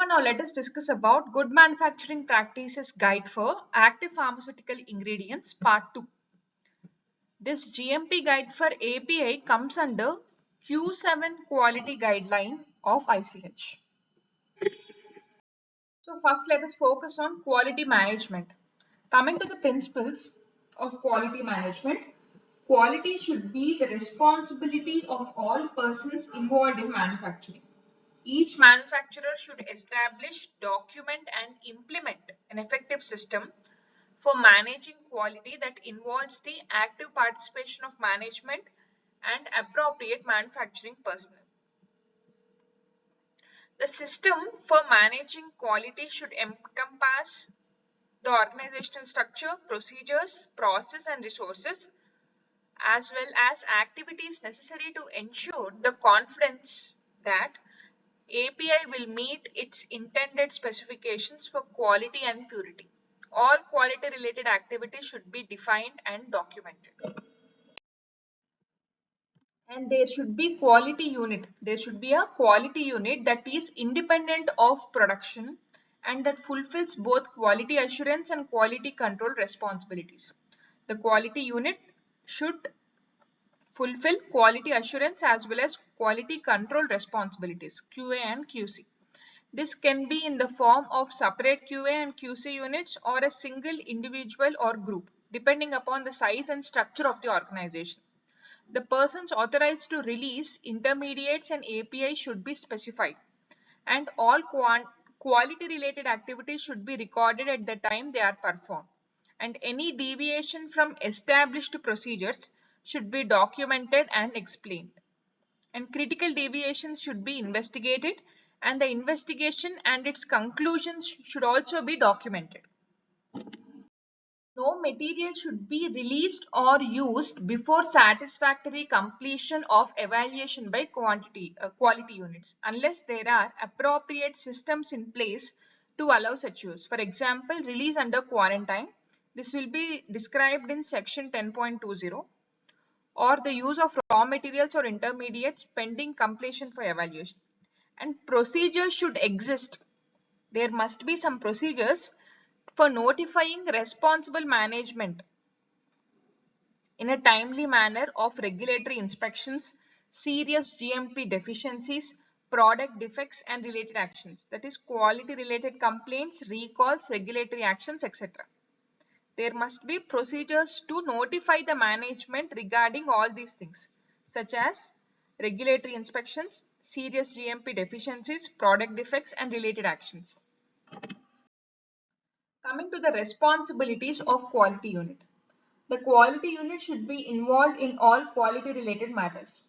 now let us discuss about Good Manufacturing Practices Guide for Active Pharmaceutical Ingredients Part 2. This GMP guide for API comes under Q7 Quality Guideline of ICH. So first let us focus on quality management. Coming to the principles of quality management, quality should be the responsibility of all persons involved in manufacturing. Each manufacturer should establish, document and implement an effective system for managing quality that involves the active participation of management and appropriate manufacturing personnel. The system for managing quality should encompass the organizational structure, procedures, process and resources, as well as activities necessary to ensure the confidence that API will meet its intended specifications for quality and purity. All quality related activities should be defined and documented. And there should be quality unit. There should be a quality unit that is independent of production and that fulfills both quality assurance and quality control responsibilities. The quality unit should fulfill quality assurance as well as quality control responsibilities, QA and QC. This can be in the form of separate QA and QC units or a single individual or group, depending upon the size and structure of the organization. The persons authorized to release intermediates and API should be specified, and all quality related activities should be recorded at the time they are performed, and any deviation from established procedures should be documented and explained, and critical deviations should be investigated, and the investigation and its conclusions should also be documented. No material should be released or used before satisfactory completion of evaluation by quality units, unless there are appropriate systems in place to allow such use. For example, release under quarantine. This will be described in section 10.20. Or the use of raw materials or intermediates pending completion for evaluation. And procedures should exist. There must be some procedures for notifying responsible management in a timely manner of regulatory inspections, serious GMP deficiencies, product defects and related actions, that is quality related complaints, recalls, regulatory actions, etc. There must be procedures to notify the management regarding all these things, such as regulatory inspections, serious GMP deficiencies, product defects and related actions. Coming to the responsibilities of quality unit. The quality unit should be involved in all quality related matters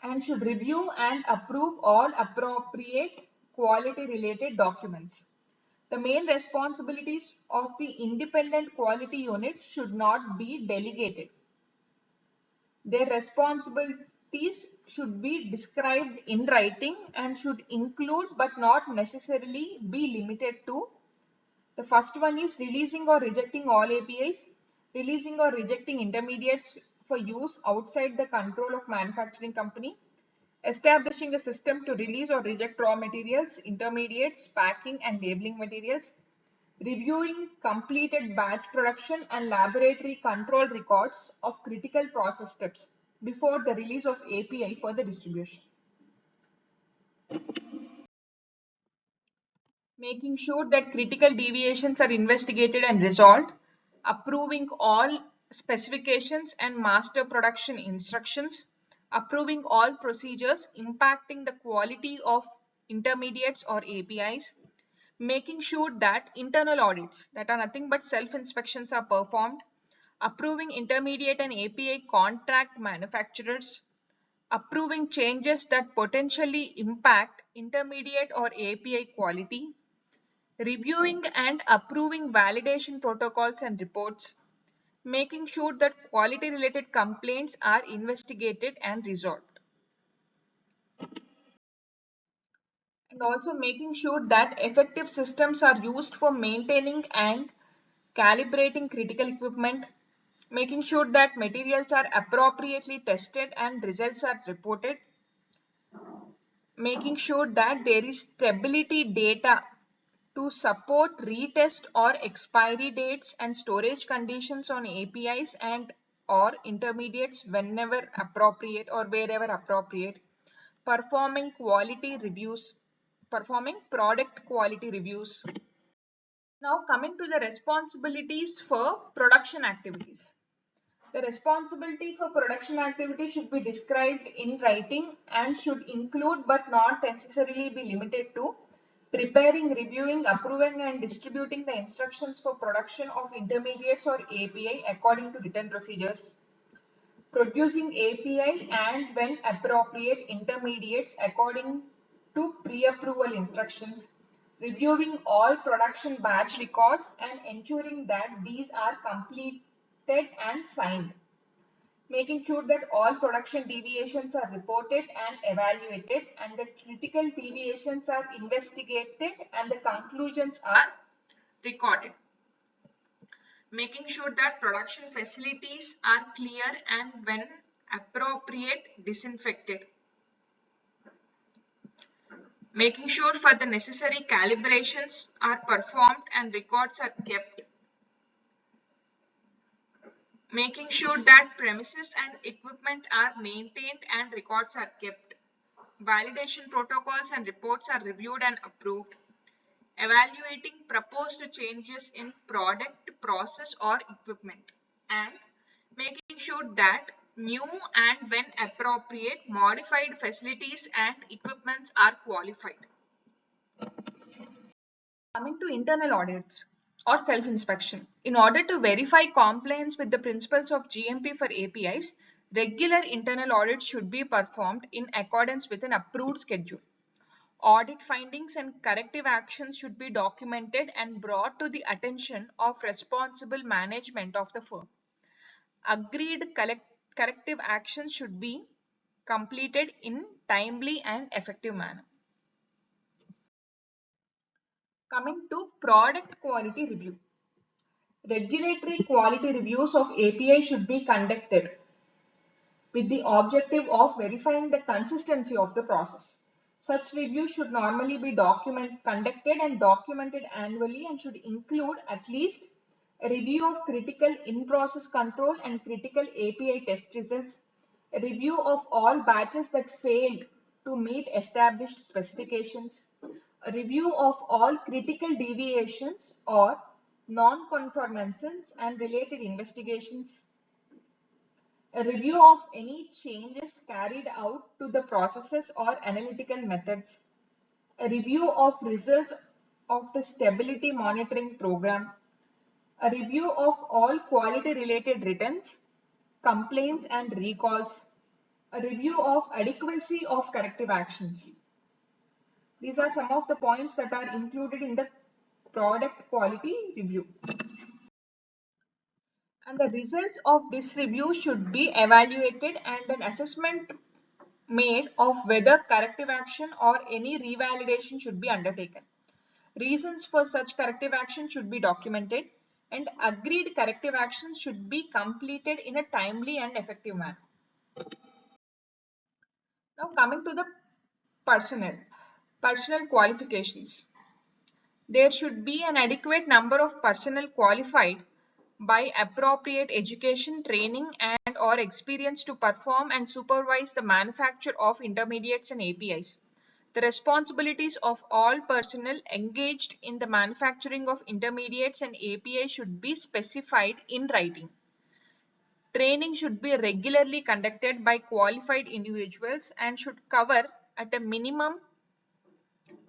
and should review and approve all appropriate quality related documents. The main responsibilities of the independent quality unit should not be delegated. Their responsibilities should be described in writing and should include but not necessarily be limited to. The first one is releasing or rejecting all APIs, releasing or rejecting intermediates for use outside the control of manufacturing company, establishing a system to release or reject raw materials, intermediates, packing and labeling materials, reviewing completed batch production and laboratory control records of critical process steps before the release of API for the distribution. Making sure that critical deviations are investigated and resolved, approving all specifications and master production instructions, approving all procedures impacting the quality of intermediates or APIs, making sure that internal audits, that are nothing but self-inspections, are performed, approving intermediate and API contract manufacturers, approving changes that potentially impact intermediate or API quality, reviewing and approving validation protocols and reports, making sure that quality related complaints are investigated and resolved, and also making sure that effective systems are used for maintaining and calibrating critical equipment, making sure that materials are appropriately tested and results are reported, making sure that there is stability data to support retest or expiry dates and storage conditions on APIs and or intermediates whenever appropriate or wherever appropriate, performing quality reviews, performing product quality reviews. Now coming to the responsibilities for production activities. The responsibility for production activity should be described in writing and should include but not necessarily be limited to preparing, reviewing, approving and distributing the instructions for production of intermediates or API according to written procedures, producing API and when appropriate intermediates according to pre-approval instructions, reviewing all production batch records and ensuring that these are completed and signed, making sure that all production deviations are reported and evaluated and that critical deviations are investigated and the conclusions are recorded, making sure that production facilities are clear and when appropriate disinfected, making sure for the necessary calibrations are performed and records are kept, making sure that premises and equipment are maintained and records are kept, validation protocols and reports are reviewed and approved, evaluating proposed changes in product, process or equipment, and making sure that new and when appropriate modified facilities and equipments are qualified. Coming to internal audits or self-inspection. In order to verify compliance with the principles of GMP for APIs, regular internal audits should be performed in accordance with an approved schedule. Audit findings and corrective actions should be documented and brought to the attention of responsible management of the firm. Agreed corrective actions should be completed in timely and effective manner. Coming to product quality review. Regulatory quality reviews of API should be conducted with the objective of verifying the consistency of the process. Such reviews should normally be conducted and documented annually and should include at least a review of critical in-process control and critical API test results, a review of all batches that failed to meet established specifications, a review of all critical deviations or non-conformances and related investigations, a review of any changes carried out to the processes or analytical methods, a review of results of the stability monitoring program, a review of all quality related returns, complaints and recalls, a review of adequacy of corrective actions. These are some of the points that are included in the product quality review. And the results of this review should be evaluated and an assessment made of whether corrective action or any revalidation should be undertaken. Reasons for such corrective action should be documented and agreed corrective actions should be completed in a timely and effective manner. Now coming to the personnel qualifications. There should be an adequate number of personnel qualified by appropriate education, training and or experience to perform and supervise the manufacture of intermediates and APIs. The responsibilities of all personnel engaged in the manufacturing of intermediates and API should be specified in writing. Training should be regularly conducted by qualified individuals and should cover at a minimum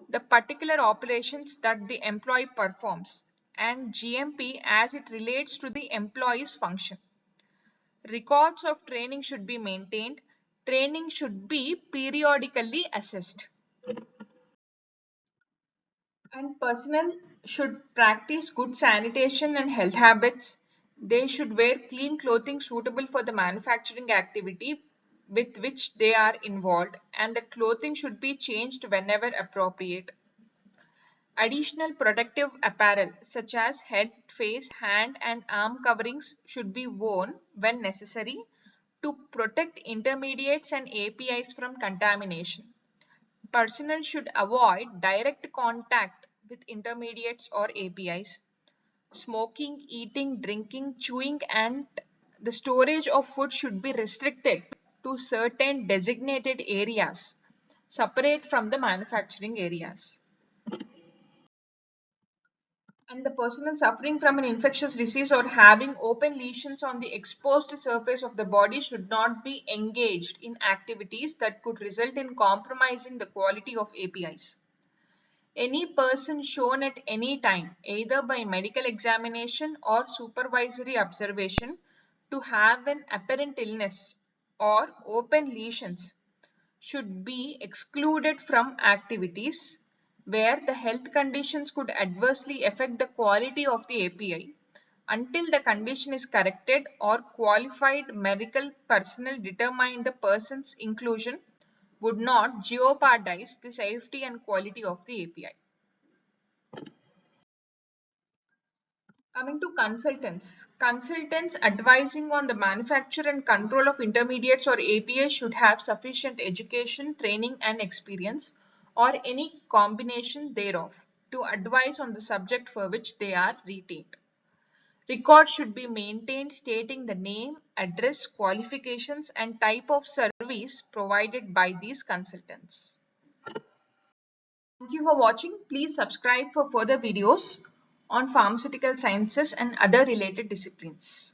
the particular operations that the employee performs and GMP as it relates to the employee's function. Records of training should be maintained. Training should be periodically assessed. And personnel should practice good sanitation and health habits. They should wear clean clothing suitable for the manufacturing activity with which they are involved, and the clothing should be changed whenever appropriate. Additional protective apparel such as head, face, hand and arm coverings should be worn when necessary to protect intermediates and APIs from contamination. Personnel should avoid direct contact with intermediates or APIs. Smoking, eating, drinking, chewing, and the storage of food should be restricted to certain designated areas, separate from the manufacturing areas. And the person suffering from an infectious disease or having open lesions on the exposed surface of the body should not be engaged in activities that could result in compromising the quality of APIs. Any person shown at any time, either by medical examination or supervisory observation, to have an apparent illness or open lesions should be excluded from activities where the health conditions could adversely affect the quality of the API until the condition is corrected or qualified medical personnel determine the person's inclusion would not jeopardize the safety and quality of the API. Coming to consultants. Consultants advising on the manufacture and control of intermediates or APIs should have sufficient education, training and experience or any combination thereof to advise on the subject for which they are retained. Records should be maintained stating the name, address, qualifications and type of service provided by these consultants. Thank you for watching. Please subscribe for further videos on pharmaceutical sciences and other related disciplines.